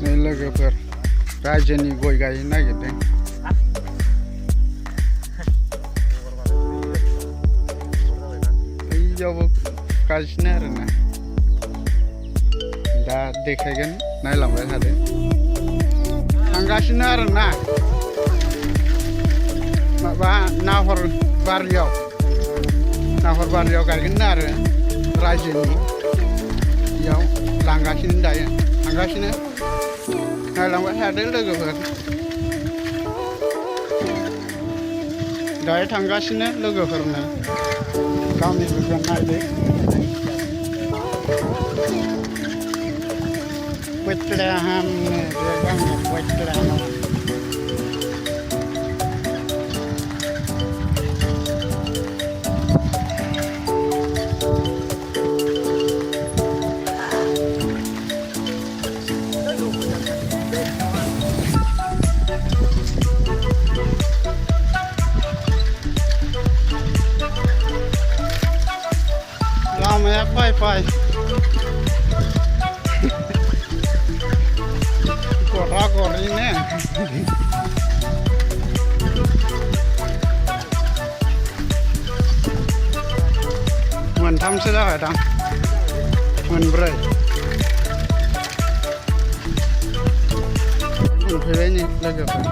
नै लोगोफोर रायजोनि गय गायनो नागिरदों बैयावबो गायसिनो आरोना दा देखायगोन नायलांबाय थादो थांगासिनो आरोना माबा नाहरबारियाव गायगोन आरो रायजोनि बेयाव लांगासिनो दायो थांगासिनो नायलांबाय थादो लोगोफोर दायो थांगासिनो लोगोफोरनो गामिफोरखौ नायदो Betlehem dia banyak Betlehem lama ya pai Rakor ini मोनथामसो जाबाय दां मोनब्रै मोनफैबाय नै लोगोफोर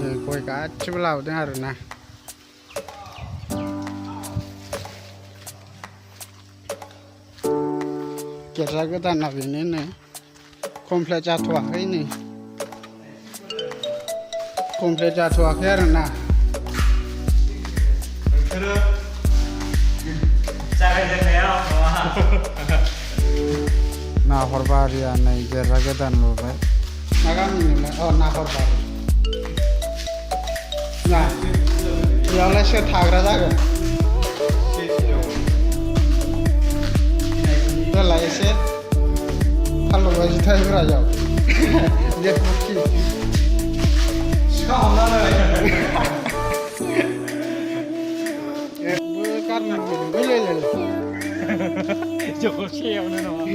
नै गय गासिबो लाबोदों आरोना गिर्जा गोदाना बेनो नै कमप्लिट जाथ'वाखै नै कमप्लिट जाथ'वाखै आरोना नाहरबारिया नै गिर्जा गोदान लुबाय मा गामिनोलाय नाहरबारि ना बेयावलाय सोर थाग्रा जागोन देलाय एसे Kalau baju tahu raja, dia pergi. Sekarang mana? Bukan boleh. Jauh siapa nama?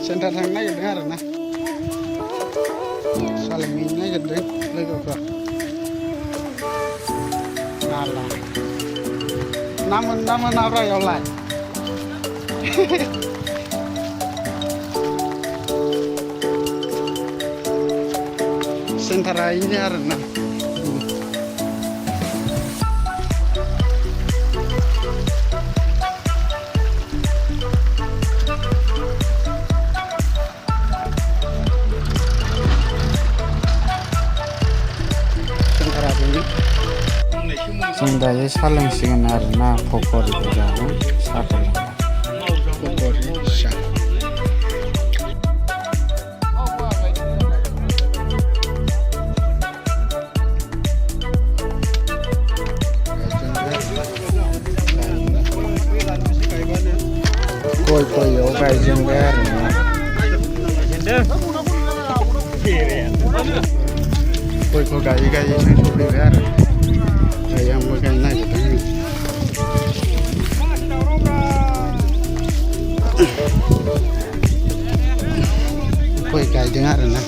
Sentra sana yang dengar na. Salam ini yang dengar lagi apa? Nala. Nama apa yang lain? Sentra ini arena. Sentra ini. Sendaya saling singan arena pokok di jalan sakal. Pokok sah. Koi yo gaijeng ber koi ko gai sang sobri ber yang mo gai na gitu koi gai dengar na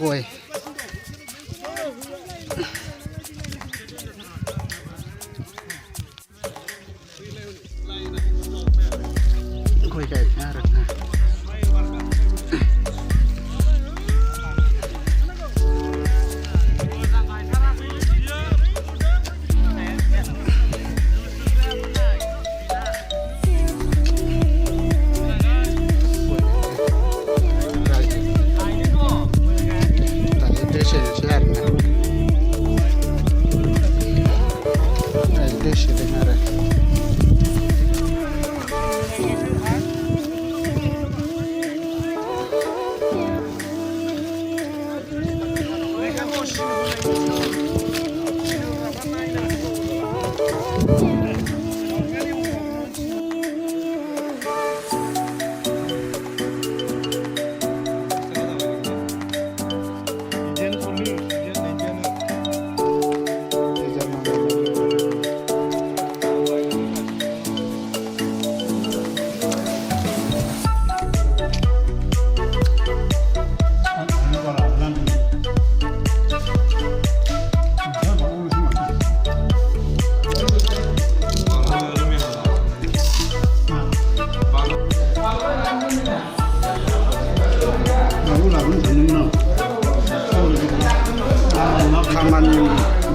koi Koi kayak arena.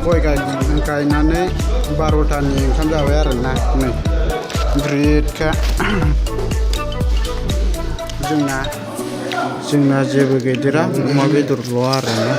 गय गायनानै 12थानि ओंखाम जाबाय आरोना नै ब्रिदखा जोंना जेबो गैदेरा अमा बेदरल' आरोना